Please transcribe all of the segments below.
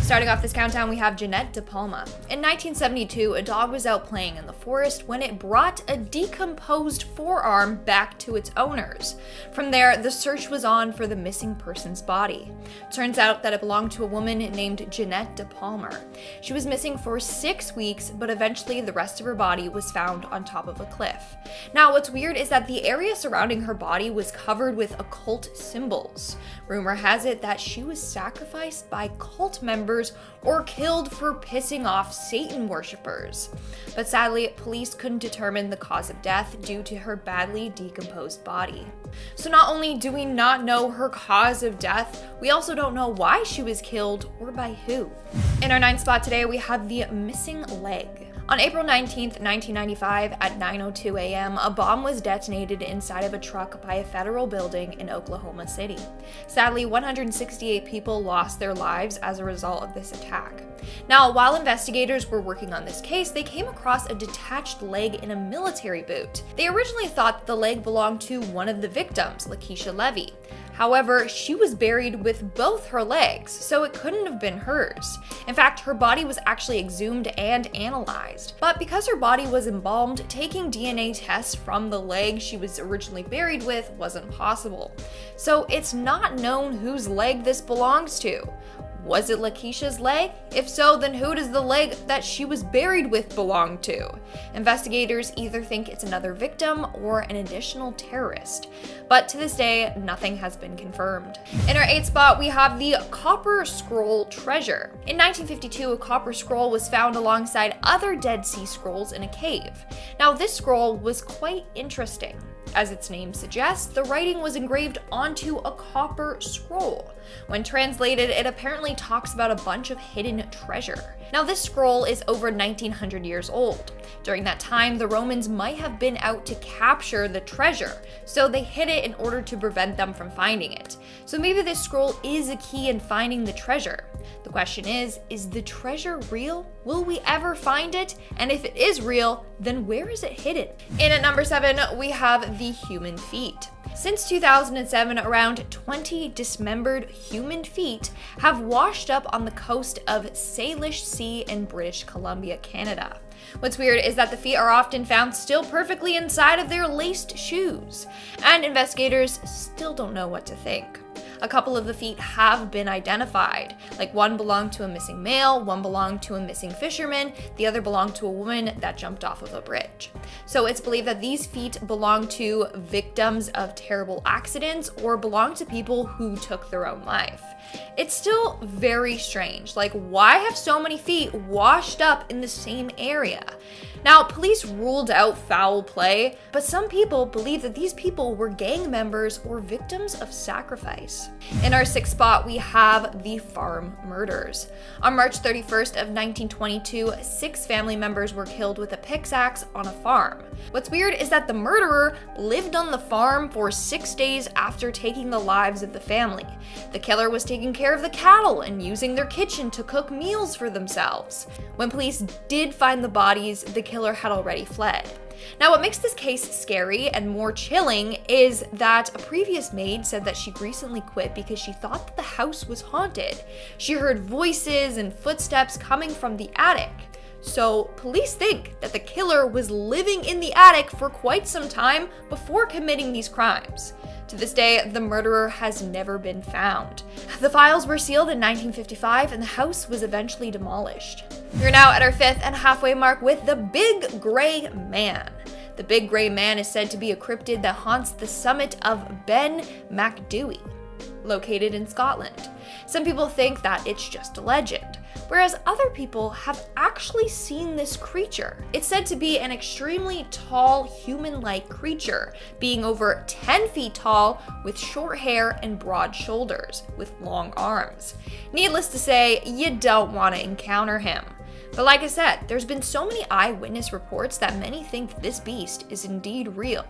Starting off this countdown, we have Jeanette De Palma. In 1972, a dog was out playing in the forest when it brought a decomposed forearm back to its owners. From there, the search was on for the missing person's body. Turns out that it belonged to a woman named Jeanette De Palma. She was missing for 6 weeks, but eventually the rest of her body was found on top of a cliff. Now, what's weird is that the area surrounding her body was covered with occult symbols. Rumor has it that she was sacrificed by cult members or killed for pissing off Satan worshippers. But sadly, police couldn't determine the cause of death due to her badly decomposed body. So not only do we not know her cause of death, we also don't know why she was killed or by who. In our 9th spot today, we have the missing leg. On April 19th, 1995, at 9:02 a.m., a bomb was detonated inside of a truck by a federal building in Oklahoma City. Sadly, 168 people lost their lives as a result of this attack. Now, while investigators were working on this case, they came across a detached leg in a military boot. They originally thought that the leg belonged to one of the victims, Lakeisha Levy. However, she was buried with both her legs, so it couldn't have been hers. In fact, her body was actually exhumed and analyzed. But because her body was embalmed, taking DNA tests from the leg she was originally buried with wasn't possible. So it's not known whose leg this belongs to. Was it Lakeisha's leg? If so, then who does the leg that she was buried with belong to? Investigators either think it's another victim or an additional terrorist. But to this day, nothing has been confirmed. In our 8th spot, we have the Copper Scroll treasure. In 1952, a copper scroll was found alongside other Dead Sea Scrolls in a cave. Now, this scroll was quite interesting. As its name suggests, the writing was engraved onto a copper scroll. When translated, it apparently talks about a bunch of hidden treasure. Now, this scroll is over 1900 years old. During that time, the Romans might have been out to capture the treasure, so they hid it in order to prevent them from finding it. So maybe this scroll is a key in finding the treasure. The question is the treasure real? Will we ever find it? And if it is real, then where is it hidden? In at number 7, we have the human feet. Since 2007, around 20 dismembered human feet have washed up on the coast of Salish Sea in British Columbia, Canada. What's weird is that the feet are often found still perfectly inside of their laced shoes, and investigators still don't know what to think. A couple of the feet have been identified. Like, one belonged to a missing male, one belonged to a missing fisherman, the other belonged to a woman that jumped off of a bridge. So it's believed that these feet belong to victims of terrible accidents or belong to people who took their own life. It's still very strange. Like, why have so many feet washed up in the same area? Now, police ruled out foul play, but some people believe that these people were gang members or victims of sacrifice. In our 6th spot, we have the farm murders. On March 31st of 1922, 6 family members were killed with a pickaxe on a farm. What's weird is that the murderer lived on the farm for 6 days after taking the lives of the family. The killer was taking care of the cattle and using their kitchen to cook meals for themselves. When police did find the bodies, the killer had already fled. Now, what makes this case scary and more chilling is that a previous maid said that she recently quit because she thought that the house was haunted. She heard voices and footsteps coming from the attic. So police think that the killer was living in the attic for quite some time before committing these crimes. To this day, the murderer has never been found. The files were sealed in 1955 and the house was eventually demolished. We're now at our 5th and halfway mark with the Big Gray Man. The Big Gray Man is said to be a cryptid that haunts the summit of Ben Macdui, located in Scotland. Some people think that it's just a legend, whereas other people have actually seen this creature. It's said to be an extremely tall, human-like creature, being over 10 feet tall, with short hair and broad shoulders, with long arms. Needless to say, you don't want to encounter him. But like I said, there's been so many eyewitness reports that many think this beast is indeed real.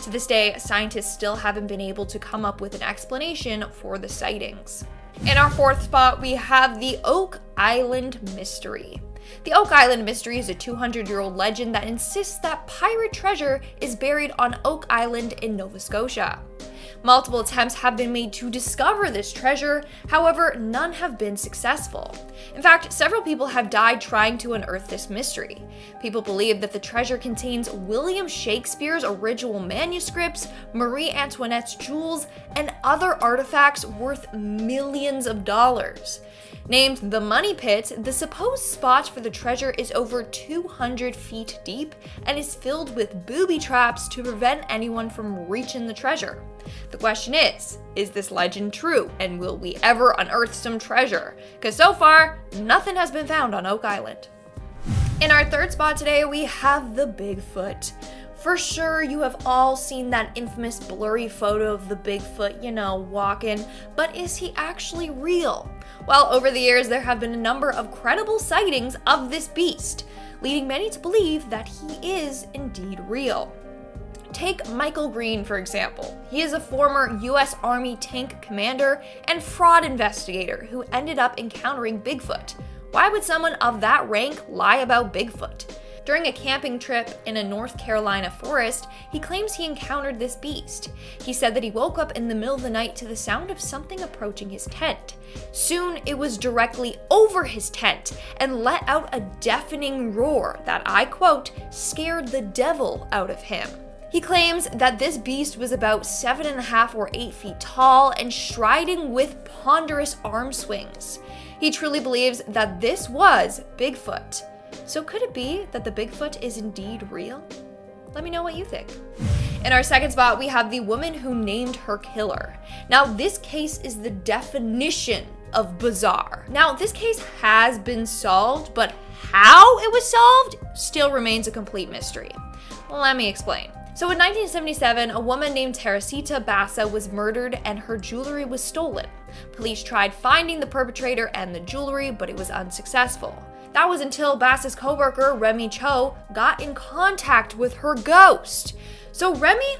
To this day, scientists still haven't been able to come up with an explanation for the sightings. In our 4th spot, we have the Oak Island Mystery. The Oak Island Mystery is a 200-year-old legend that insists that pirate treasure is buried on Oak Island in Nova Scotia. Multiple attempts have been made to discover this treasure, however, none have been successful. In fact, several people have died trying to unearth this mystery. People believe that the treasure contains William Shakespeare's original manuscripts, Marie Antoinette's jewels, and other artifacts worth millions of dollars. Named the Money Pit, the supposed spot for the treasure is over 200 feet deep and is filled with booby traps to prevent anyone from reaching the treasure. The question is this legend true, and will we ever unearth some treasure? Because so far, nothing has been found on Oak Island. In our third spot today, we have the Bigfoot. For sure, you have all seen that infamous blurry photo of the Bigfoot, walking, but is he actually real? Well, over the years, there have been a number of credible sightings of this beast, leading many to believe that he is indeed real. Take Michael Green, for example. He is a former US Army tank commander and fraud investigator who ended up encountering Bigfoot. Why would someone of that rank lie about Bigfoot? During a camping trip in a North Carolina forest, he claims he encountered this beast. He said that he woke up in the middle of the night to the sound of something approaching his tent. Soon, it was directly over his tent and let out a deafening roar that, I quote, scared the devil out of him. He claims that this beast was about 7.5 or 8 feet tall and striding with ponderous arm swings. He truly believes that this was Bigfoot. So could it be that the Bigfoot is indeed real? Let me know what you think. In our second spot, we have the woman who named her killer. Now, this case is the definition of bizarre. Now, this case has been solved, but how it was solved still remains a complete mystery. Let me explain. So in 1977, a woman named Teresita Bassa was murdered and her jewelry was stolen. Police tried finding the perpetrator and the jewelry, but it was unsuccessful. That was until Bassa's coworker, Remy Cho, got in contact with her ghost. So Remy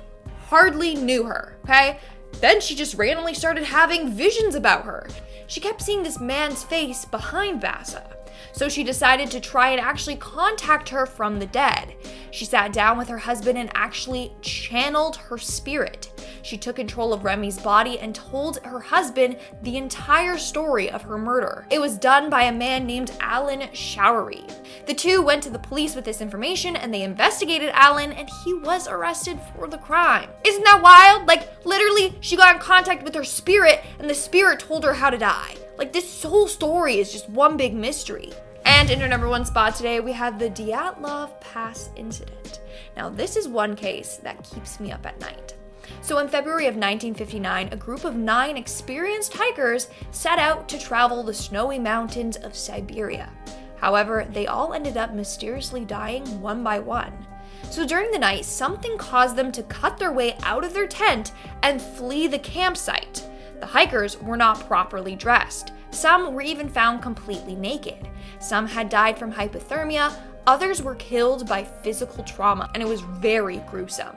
hardly knew her, okay? Then she just randomly started having visions about her. She kept seeing this man's face behind Bassa. So she decided to try and actually contact her from the dead. She sat down with her husband and actually channeled her spirit. She took control of Remy's body and told her husband the entire story of her murder. It was done by a man named Alan Showery. The two went to the police with this information and they investigated Alan and he was arrested for the crime. Isn't that wild? Like, literally, she got in contact with her spirit and the spirit told her how to die. Like, this whole story is just one big mystery. And in our number one spot today, we have the Dyatlov Pass incident. Now, this is one case that keeps me up at night. So in February of 1959, a group of 9 experienced hikers set out to travel the snowy mountains of Siberia. However, they all ended up mysteriously dying one by one. So during the night, something caused them to cut their way out of their tent and flee the campsite. The hikers were not properly dressed. Some were even found completely naked. Some had died from hypothermia, others were killed by physical trauma, and it was very gruesome.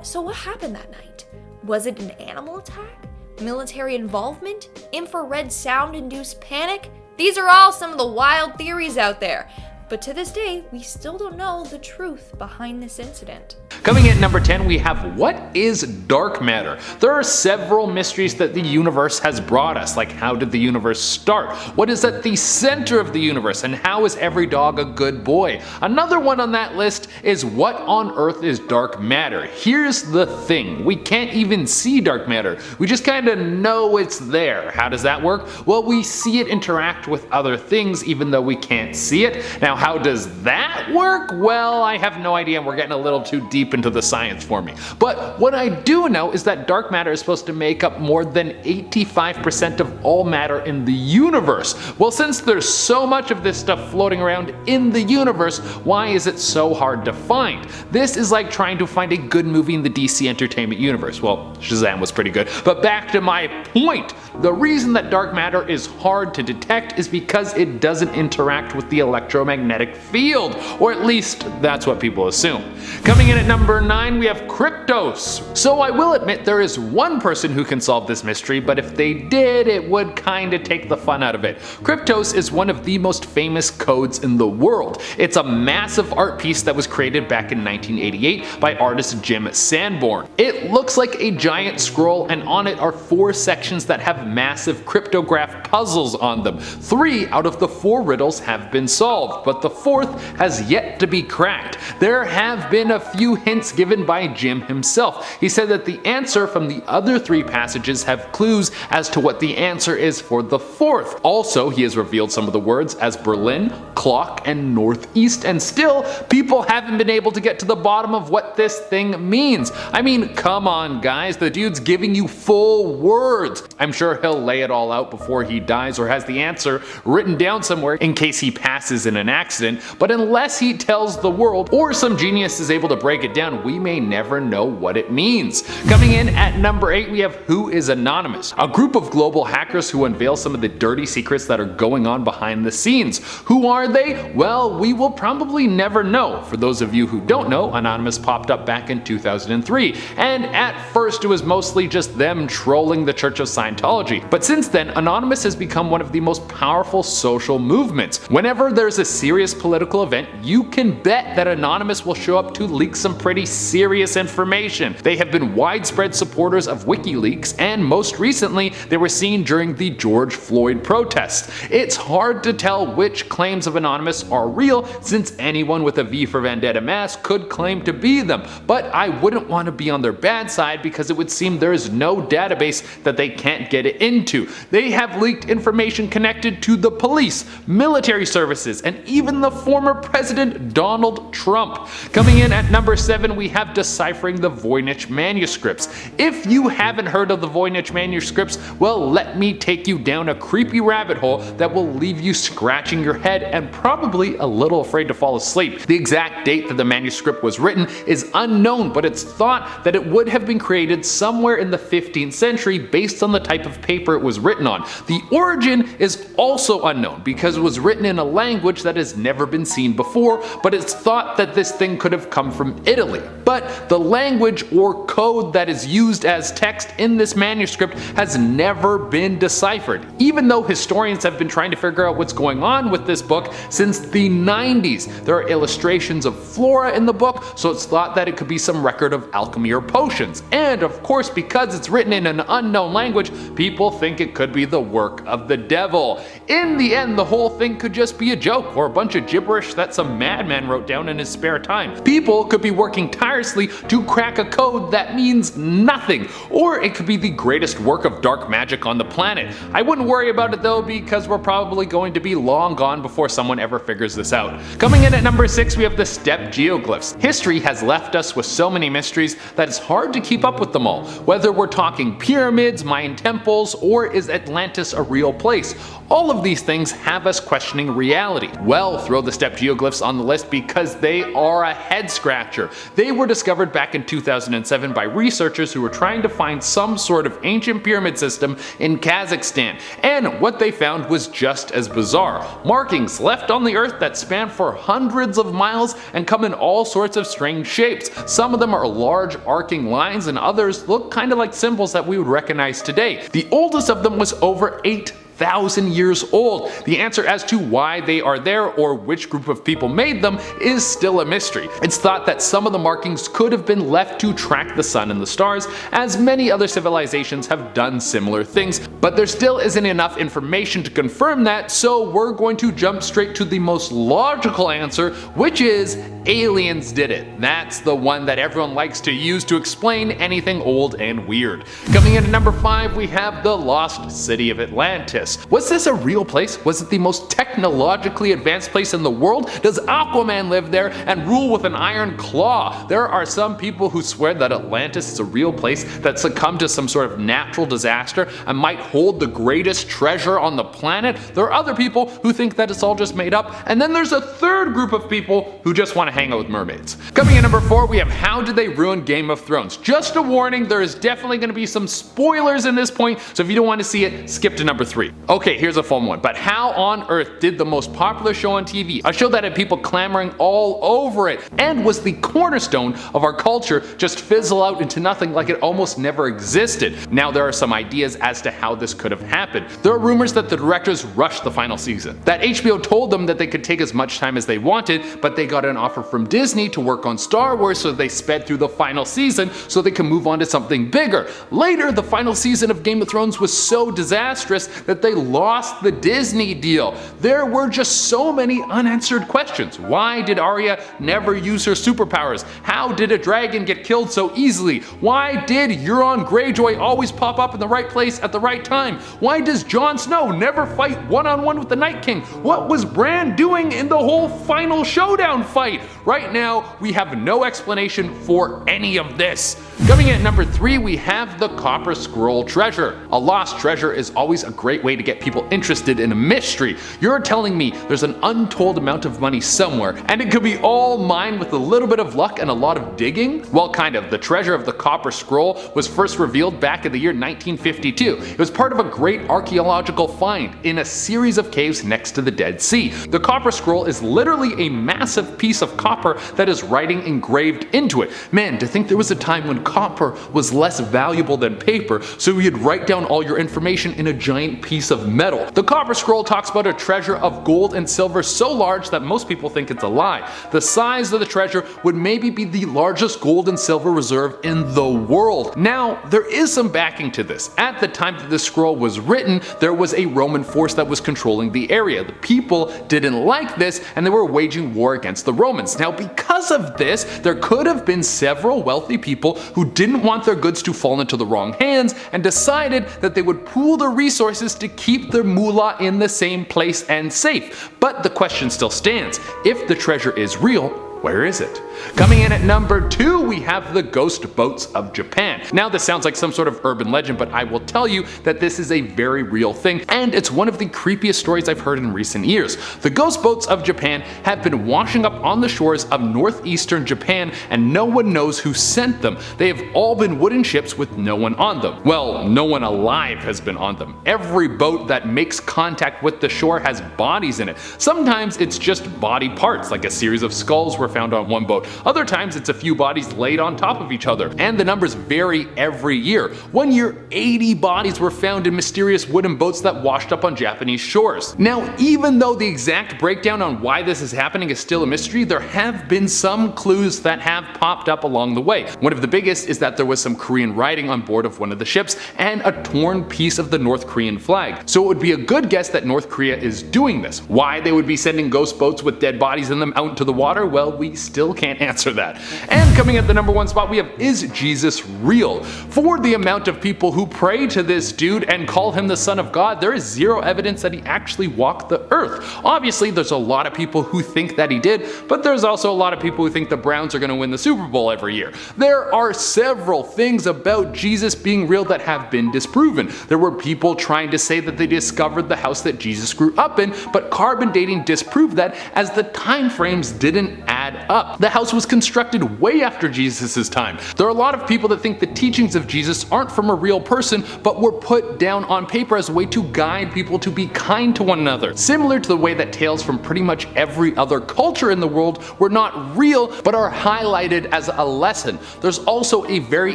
So what happened that night? Was it an animal attack? Military involvement? Infrared sound-induced panic? These are all some of the wild theories out there. But to this day, we still don't know the truth behind this incident. Coming in at number 10, we have what is dark matter? There are several mysteries that the universe has brought us, like how did the universe start? What is at the center of the universe? And how is every dog a good boy? Another one on that list is what on earth is dark matter? Here's the thing, we can't even see dark matter. We just kind of know it's there. How does that work? Well, we see it interact with other things even though we can't see it. Now, how does that work? Well, I have no idea and we're getting a little too deep into the science for me. But what I do know is that dark matter is supposed to make up more than 85% of all matter in the universe. Well, since there's so much of this stuff floating around in the universe, why is it so hard to find? This is like trying to find a good movie in the DC entertainment universe. Well, Shazam was pretty good, but back to my point. The reason that dark matter is hard to detect is because it doesn't interact with the electromagnetic field, or at least that's what people assume. Coming in at number 9, we have Kryptos. So I will admit there is one person who can solve this mystery, but if they did, it would kinda take the fun out of it. Kryptos is one of the most famous codes in the world. It's a massive art piece that was created back in 1988 by artist Jim Sanborn. It looks like a giant scroll, and on it are 4 sections that have massive cryptograph puzzles on them. 3 out of the 4 riddles have been solved, but the 4th has yet to be cracked. There have been a few hints given by Jim himself. He said that the answer from the other 3 passages have clues as to what the answer is for the 4th. Also, he has revealed some of the words as Berlin, clock, and northeast, and still, people haven't been able to get to the bottom of what this thing means. I mean, come on guys, the dude's giving you full words. I'm sure he'll lay it all out before he dies, or has the answer written down somewhere in case he passes in an accident, but unless he tells the world, or some genius is able to break it down, we may never know what it means. Coming in at number 8, we have Who is Anonymous, a group of global hackers who unveil some of the dirty secrets that are going on behind the scenes. Who are they? Well, we will probably never know. For those of you who don't know, Anonymous popped up back in 2003, and at first it was mostly just them trolling the Church of Scientology. But since then, Anonymous has become one of the most powerful social movements. Whenever there's a serious political event, you can bet that Anonymous will show up to leak some pretty serious information. They have been widespread supporters of WikiLeaks, and most recently, they were seen during the George Floyd protests. It's hard to tell which claims of Anonymous are real, since anyone with a V for Vendetta mask could claim to be them, but I wouldn't want to be on their bad side because it would seem there is no database that they can't get it into. They have leaked information connected to the police, military services, and even the former President Donald Trump. Coming in at number 7, we have Deciphering the Voynich Manuscripts. If you haven't heard of the Voynich Manuscripts, well, let me take you down a creepy rabbit hole that will leave you scratching your head and probably a little afraid to fall asleep. The exact date that the manuscript was written is unknown, but it's thought that it would have been created somewhere in the 15th century based on the type of paper it was written on. The origin is also unknown because it was written in a language that has never been seen before, but it's thought that this thing could have come from Italy. But the language or code that is used as text in this manuscript has never been deciphered, even though historians have been trying to figure out what's going on with this book since the 90s. There are illustrations of flora in the book, so it's thought that it could be some record of alchemy or potions. And of course, because it's written in an unknown language, people think it could be the work of the devil. In the end, the whole thing could just be a joke or a bunch of gibberish that some madman wrote down in his spare time. People could be working tirelessly to crack a code that means nothing, or it could be the greatest work of dark magic on the planet. I wouldn't worry about it though, because we're probably going to be long gone before someone ever figures this out. Coming in at number 6, we have the Step Geoglyphs. History has left us with so many mysteries that it's hard to keep up with them all. Whether we're talking pyramids, Mayan temples, or is Atlantis a real place? All of these things have us questioning reality. Well, throw the Step Geoglyphs on the list because they are a head scratcher. They were discovered back in 2007 by researchers who were trying to find some sort of ancient pyramid system in Kazakhstan, and what they found was just as bizarre. Markings left on the earth that span for hundreds of miles and come in all sorts of strange shapes. Some of them are large arcing lines and others look kind of like symbols that we would recognize today. The oldest of them was over 8,000 years old. The answer as to why they are there or which group of people made them is still a mystery. It's thought that some of the markings could have been left to track the sun and the stars, as many other civilizations have done similar things, but there still isn't enough information to confirm that, so we're going to jump straight to the most logical answer, which is aliens did it. That's the one that everyone likes to use to explain anything old and weird. Coming in at number 5, we have the Lost City of Atlantis. Was this a real place? Was it the most technologically advanced place in the world? Does Aquaman live there and rule with an iron claw? There are some people who swear that Atlantis is a real place that succumbed to some sort of natural disaster and might hold the greatest treasure on the planet. There are other people who think that it's all just made up, and then there's a third group of people who just want to hang out with mermaids. Coming in number 4, we have How Did They Ruin Game of Thrones? Just a warning, there is definitely going to be some spoilers in this point, so if you don't want to see it, skip to number 3. Okay, here's a fun one, but how on earth did the most popular show on TV, a show that had people clamoring all over it, and was the cornerstone of our culture, just fizzle out into nothing like it almost never existed? Now there are some ideas as to how this could have happened. There are rumors that the directors rushed the final season, that HBO told them that they could take as much time as they wanted, but they got an offer from Disney to work on Star Wars, so they sped through the final season so they can move on to something bigger. Later, the final season of Game of Thrones was so disastrous that they lost the Disney deal. There were just so many unanswered questions. Why did Arya never use her superpowers? How did a dragon get killed so easily? Why did Euron Greyjoy always pop up in the right place at the right time? Why does Jon Snow never fight one-on-one with the Night King? What was Bran doing in the whole final showdown fight? Right now, we have no explanation for any of this. Coming in at number 3, we have the Copper Scroll treasure. A lost treasure is always a great way to get people interested in a mystery. You're telling me there's an untold amount of money somewhere, and it could be all mine with a little bit of luck and a lot of digging? Well, kind of. The treasure of the Copper Scroll was first revealed back in the year 1952. It was part of a great archaeological find in a series of caves next to the Dead Sea. The Copper Scroll is literally a massive piece of copper that is writing engraved into it. Man, to think there was a time when copper was less valuable than paper, so you'd write down all your information in a giant piece of metal. The Copper Scroll talks about a treasure of gold and silver so large that most people think it's a lie. The size of the treasure would maybe be the largest gold and silver reserve in the world. Now, there is some backing to this. At the time that this scroll was written, there was a Roman force that was controlling the area. The people didn't like this, and they were waging war against the Romans. Now, because of this, there could have been several wealthy people who didn't want their goods to fall into the wrong hands and decided that they would pool their resources to keep their moolah in the same place and safe. But the question still stands. If the treasure is real, where is it? Coming in at number 2, we have the ghost boats of Japan. Now this sounds like some sort of urban legend, but I will tell you that this is a very real thing, and it's one of the creepiest stories I've heard in recent years. The ghost boats of Japan have been washing up on the shores of northeastern Japan, and no one knows who sent them. They have all been wooden ships with no one on them. Well, no one alive has been on them. Every boat that makes contact with the shore has bodies in it. Sometimes it's just body parts, like a series of skulls were found on one boat. Other times it's a few bodies laid on top of each other, and the numbers vary every year. One year, 80 bodies were found in mysterious wooden boats that washed up on Japanese shores. Now, even though the exact breakdown on why this is happening is still a mystery, there have been some clues that have popped up along the way. One of the biggest is that there was some Korean writing on board of one of the ships and a torn piece of the North Korean flag. So it would be a good guess that North Korea is doing this. Why they would be sending ghost boats with dead bodies in them out into the water? Well, we still can't answer that. And coming at the number 1 spot, we have, is Jesus real? For the amount of people who pray to this dude and call him the Son of God, there is zero evidence that he actually walked the earth. Obviously, there's a lot of people who think that he did, but there's also a lot of people who think the Browns are going to win the Super Bowl every year. There are several things about Jesus being real that have been disproven. There were people trying to say that they discovered the house that Jesus grew up in, but carbon dating disproved that, as the time frames didn't add up. The house was constructed way after Jesus' time. There are a lot of people that think the teachings of Jesus aren't from a real person, but were put down on paper as a way to guide people to be kind to one another. Similar to the way that tales from pretty much every other culture in the world were not real, but are highlighted as a lesson. There's also a very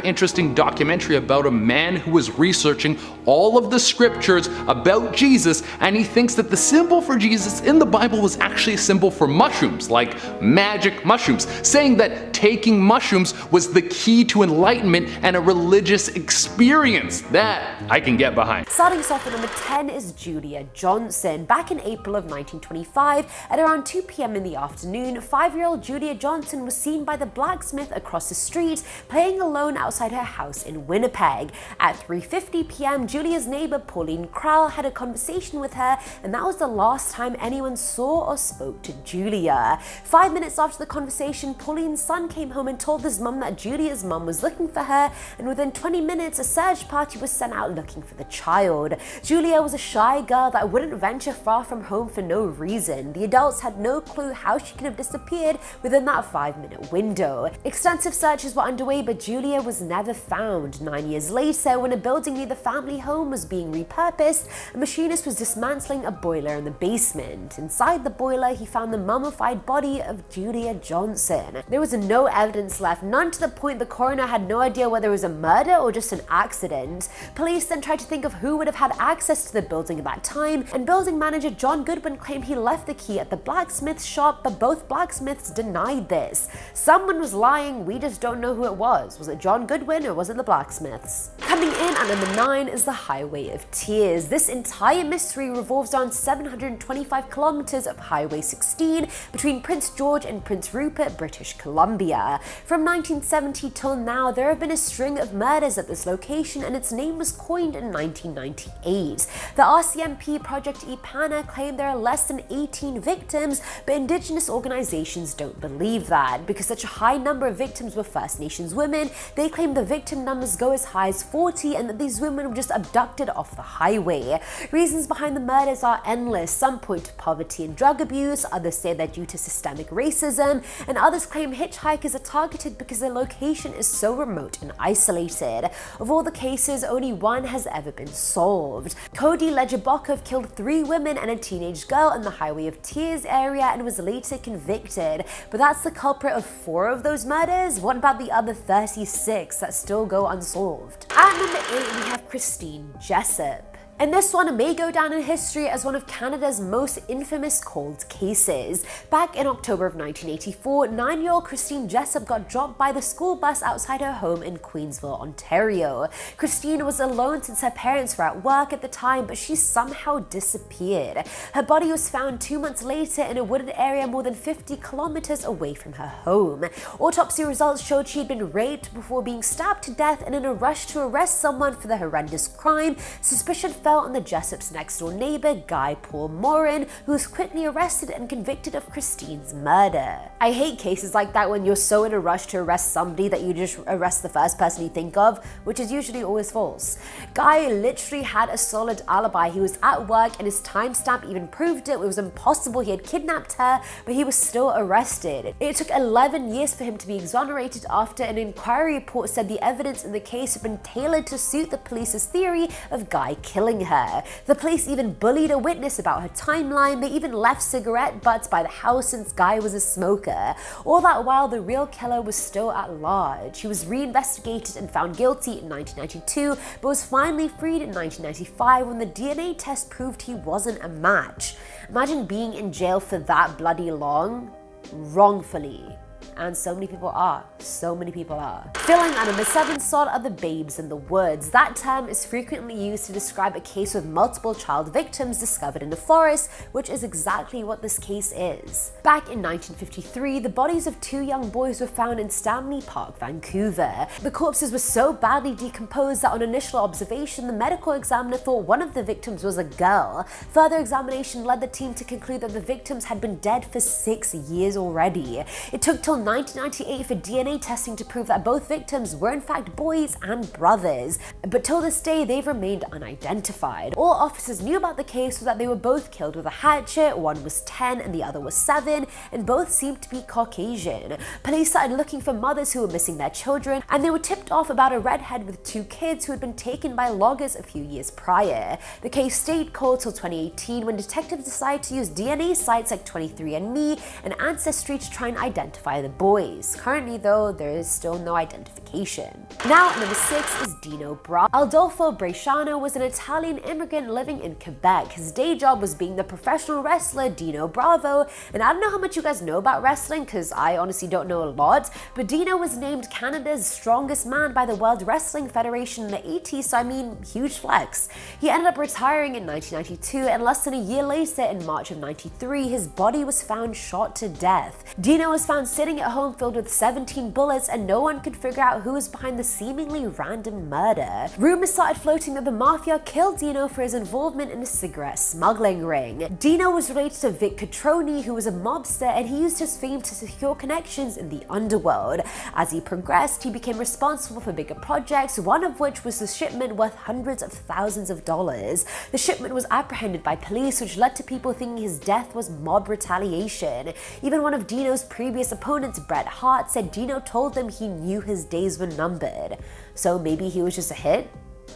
interesting documentary about a man who was researching all of the scriptures about Jesus, and he thinks that the symbol for Jesus in the Bible was actually a symbol for mushrooms, like magic mushrooms, saying that taking mushrooms was the key to enlightenment and a religious experience. That I can get behind. Starting us off at number 10 is Julia Johnson. Back in April of 1925, at around 2 p.m. in the afternoon, 5-year-old Julia Johnson was seen by the blacksmith across the street playing alone outside her house in Winnipeg. At 3:50 p.m., Julia's neighbor Pauline Krall had a conversation with her, and that was the last time anyone saw or spoke to Julia. 5 minutes after after the conversation, Pauline's son came home and told his mum that Julia's mum was looking for her, and within 20 minutes, a search party was sent out looking for the child. Julia was a shy girl that wouldn't venture far from home for no reason. The adults had no clue how she could have disappeared within that 5-minute window. Extensive searches were underway, but Julia was never found. 9 years later, when a building near the family home was being repurposed, a machinist was dismantling a boiler in the basement. Inside the boiler, he found the mummified body of Julia Johnson. There was no evidence left, none to the point the coroner had no idea whether it was a murder or just an accident. Police then tried to think of who would have had access to the building at that time, and building manager John Goodwin claimed he left the key at the blacksmith shop, but both blacksmiths denied this. Someone was lying, we just don't know who it was. Was it John Goodwin or was it the blacksmiths? Coming in at number 9 is the Highway of Tears. This entire mystery revolves around 725 kilometers of Highway 16 between Prince George and Prince Rupert, British Columbia. From 1970 till now, there have been a string of murders at this location, and its name was coined in 1998. The RCMP Project EPANA claimed there are less than 18 victims, but Indigenous organizations don't believe that. Because such a high number of victims were First Nations women, they claim the victim numbers go as high as 40 and that these women were just abducted off the highway. Reasons behind the murders are endless. Some point to poverty and drug abuse, others say they're due to systemic racism, and others claim hitchhikers are targeted because their location is so remote and isolated. Of all the cases, only one has ever been solved. Cody Lejerbokov killed 3 women and a teenage girl in the Highway of Tears area and was later convicted. But that's the culprit of 4 of those murders? What about the other 36 that still go unsolved? At number 8, we have Christine Jessup. And this one may go down in history as one of Canada's most infamous cold cases. Back in October of 1984, 9-year-old Christine Jessup got dropped by the school bus outside her home in Queensville, Ontario. Christine was alone since her parents were at work at the time, but she somehow disappeared. Her body was found 2 months later in a wooded area more than 50 kilometers away from her home. Autopsy results showed she had been raped before being stabbed to death, and in a rush to arrest someone for the horrendous crime, suspicion fell on the Jessup's next-door neighbor, Guy Paul Morin, who was quickly arrested and convicted of Christine's murder. I hate cases like that when you're so in a rush to arrest somebody that you just arrest the first person you think of, which is usually always false. Guy literally had a solid alibi. He was at work and his timestamp even proved it. It was impossible he had kidnapped her, but he was still arrested. It took 11 years for him to be exonerated after an inquiry report said the evidence in the case had been tailored to suit the police's theory of Guy killing her. The police even bullied a witness about her timeline. They even left cigarette butts by the house since Guy was a smoker. All that while, the real killer was still at large. He was reinvestigated and found guilty in 1992, but was finally freed in 1995 when the DNA test proved he wasn't a match. Imagine being in jail for that bloody long, wrongfully. And so many people are. So many people are. Filling at number 7 slot are the babes in the woods. That term is frequently used to describe a case with multiple child victims discovered in the forest, which is exactly what this case is. Back in 1953, the bodies of 2 young boys were found in Stanley Park, Vancouver. The corpses were so badly decomposed that on initial observation, the medical examiner thought one of the victims was a girl. Further examination led the team to conclude that the victims had been dead for 6 years already. It took till 1998 for DNA testing to prove that both victims were in fact boys and brothers, but till this day they've remained unidentified. All officers knew about the case was that they were both killed with a hatchet. One was 10 and the other was 7, and both seemed to be Caucasian. Police started looking for mothers who were missing their children, and they were tipped off about a redhead with 2 kids who had been taken by loggers a few years prior. The case stayed cold till 2018 when detectives decided to use DNA sites like 23andMe and Ancestry to try and identify the boys. Currently though, there is still no identification. Now at number 6 is Dino Bravo. Adolfo Bresciano was an Italian immigrant living in Quebec. His day job was being the professional wrestler Dino Bravo, and I don't know how much you guys know about wrestling because I honestly don't know a lot, but Dino was named Canada's strongest man by the World Wrestling Federation in the 80s, so I mean, huge flex. He ended up retiring in 1992, and less than a year later, in March of 93, his body was found shot to death. Dino was found sitting a home filled with 17 bullets, and no one could figure out who was behind the seemingly random murder. Rumors started floating that the mafia killed Dino for his involvement in a cigarette smuggling ring. Dino was related to Vic Catroni, who was a mobster, and he used his fame to secure connections in the underworld. As he progressed, he became responsible for bigger projects, one of which was a shipment worth hundreds of thousands of dollars. The shipment was apprehended by police, which led to people thinking his death was mob retaliation. Even one of Dino's previous opponents, Bret Hart, said Dino told them he knew his days were numbered. So maybe he was just a hit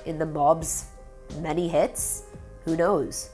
in the mob's many hits? Who knows?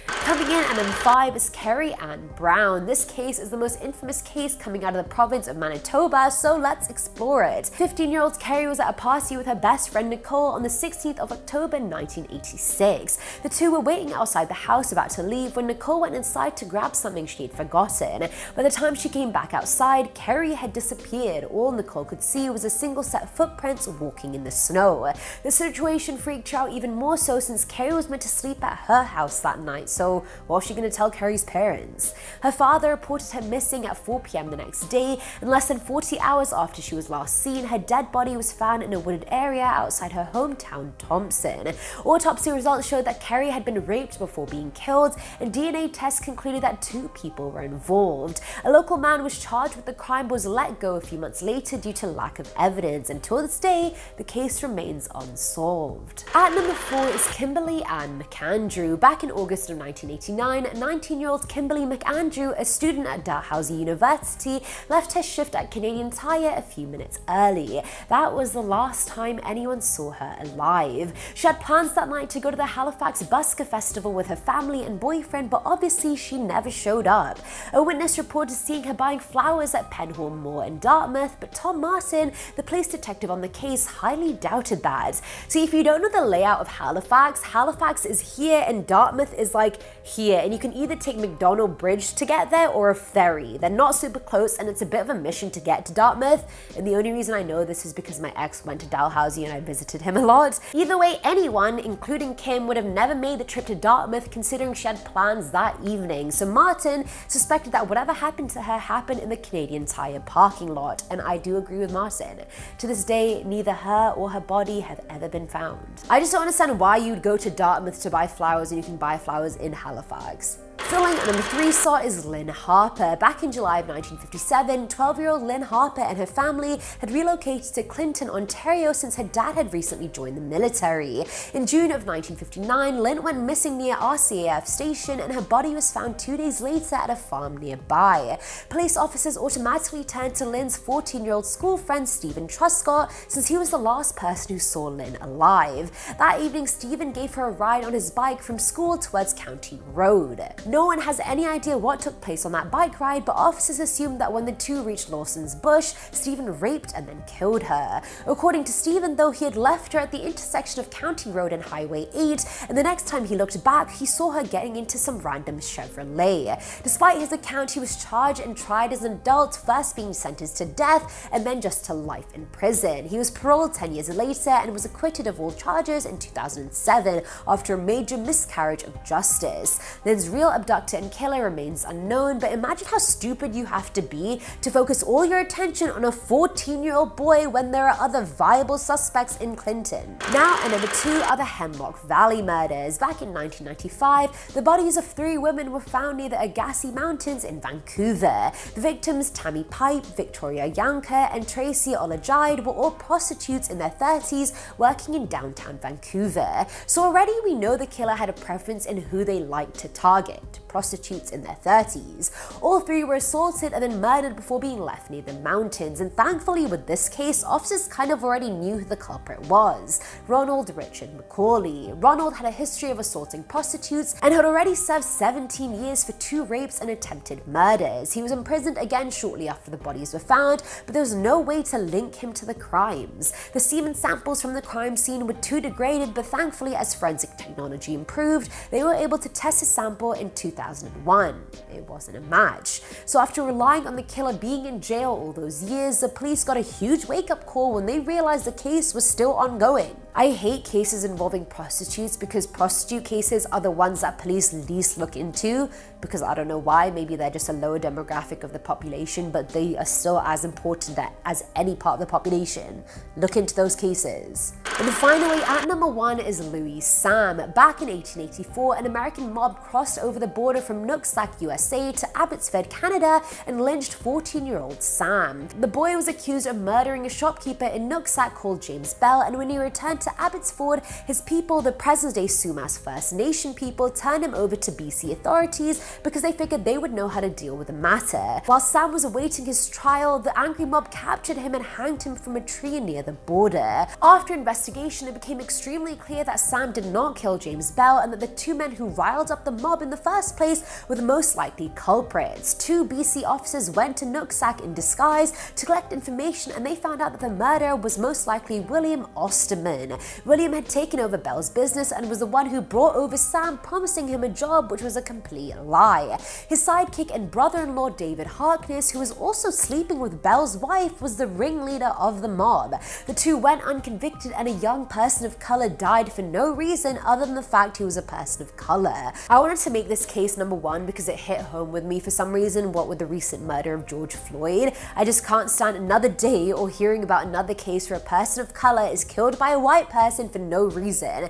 Coming in at number 5 is Carrie Ann Brown. This case is the most infamous case coming out of the province of Manitoba, so let's explore it. 15-year-old Carrie was at a party with her best friend Nicole on the 16th of October 1986. The two were waiting outside the house about to leave when Nicole went inside to grab something she had forgotten. By the time she came back outside, Carrie had disappeared. All Nicole could see was a single set of footprints walking in the snow. The situation freaked her out even more so since Carrie was meant to sleep at her house that night. So what was she going to tell Carrie's parents? Her father reported her missing at 4 p.m. the next day, and less than 40 hours after she was last seen, her dead body was found in a wooded area outside her hometown, Thompson. Autopsy results showed that Carrie had been raped before being killed, and DNA tests concluded that 2 people were involved. A local man was charged with the crime but was let go a few months later due to lack of evidence. Until this day, the case remains unsolved. At number 4 is Kimberly Ann McAndrew. Back in August of 1989, 19-year-old Kimberly McAndrew, a student at Dalhousie University, left her shift at Canadian Tire a few minutes early. That was the last time anyone saw her alive. She had plans that night to go to the Halifax Busker Festival with her family and boyfriend, but obviously she never showed up. A witness reported seeing her buying flowers at Penhorn Moor in Dartmouth, but Tom Martin, the police detective on the case, highly doubted that. See, if you don't know the layout of Halifax, Halifax is here and Dartmouth is like here, and you can either take McDonald Bridge to get there or a ferry. They're not super close, and it's a bit of a mission to get to Dartmouth, and the only reason I know this is because my ex went to Dalhousie and I visited him a lot. Either way, anyone, including Kim, would have never made the trip to Dartmouth considering she had plans that evening, so Martin suspected that whatever happened to her happened in the Canadian Tire parking lot, and I do agree with Martin. To this day, neither her or her body have ever been found. I just don't understand why you'd go to Dartmouth to buy flowers and you can buy flowers in Halifax. Filling at number 3 slot is Lynn Harper. Back in July of 1957, 12-year-old Lynn Harper and her family had relocated to Clinton, Ontario since her dad had recently joined the military. In June of 1959, Lynn went missing near RCAF station and her body was found 2 days later at a farm nearby. Police officers automatically turned to Lynn's 14-year-old school friend Stephen Truscott since he was the last person who saw Lynn alive. That evening, Stephen gave her a ride on his bike from school towards County Road. No one has any idea what took place on that bike ride, but officers assumed that when the two reached Lawson's Bush, Stephen raped and then killed her. According to Stephen, though, he had left her at the intersection of County Road and Highway 8, and the next time he looked back, he saw her getting into some random Chevrolet. Despite his account, he was charged and tried as an adult, first being sentenced to death and then just to life in prison. He was paroled 10 years later and was acquitted of all charges in 2007 after a major miscarriage of justice. Lynn's real abductor and killer remains unknown, but imagine how stupid you have to be to focus all your attention on a 14-year-old boy when there are other viable suspects in Clinton. Now, at number 2 are the Hemlock Valley murders. Back in 1995, the bodies of 3 women were found near the Agassiz Mountains in Vancouver. The victims, Tammy Pipe, Victoria Yanka, and Tracy Olajide, were all prostitutes in their 30s working in downtown Vancouver. So already we know the killer had a preference in who they liked to target. Prostitutes in their 30s. All 3 were assaulted and then murdered before being left near the mountains, and thankfully with this case, officers kind of already knew who the culprit was: Ronald Richard Macaulay. Ronald had a history of assaulting prostitutes and had already served 17 years for 2 rapes and attempted murders. He was imprisoned again shortly after the bodies were found, but there was no way to link him to the crimes. The semen samples from the crime scene were too degraded, but thankfully as forensic technology improved, they were able to test his sample in 2001. It wasn't a match. So after relying on the killer being in jail all those years, the police got a huge wake-up call when they realized the case was still ongoing. I hate cases involving prostitutes because prostitute cases are the ones that police least look into, because I don't know why, maybe they're just a lower demographic of the population, but they are still as important as any part of the population. Look into those cases. And finally, at number 1 is Louis Sam. Back in 1884, an American mob crossed over the border from Nooksack, USA to Abbotsford, Canada, and lynched 14-year-old Sam. The boy was accused of murdering a shopkeeper in Nooksack called James Bell, and when he returned to Abbotsford, his people, the present-day Sumas First Nation people, turned him over to BC authorities because they figured they would know how to deal with the matter. While Sam was awaiting his trial, the angry mob captured him and hanged him from a tree near the border. After investigation, it became extremely clear that Sam did not kill James Bell and that the two men who riled up the mob in the first place were the most likely culprits. 2 BC officers went to Nooksack in disguise to collect information, and they found out that the murderer was most likely William Osterman. William had taken over Bell's business and was the one who brought over Sam, promising him a job, which was a complete lie. His sidekick and brother-in-law David Harkness, who was also sleeping with Bell's wife, was the ringleader of the mob. The two went unconvicted, and a young person of color died for no reason other than the fact he was a person of color. I wanted to make this case number 1 because it hit home with me for some reason, what with the recent murder of George Floyd. I just can't stand another day or hearing about another case where a person of color is killed by a white person for no reason.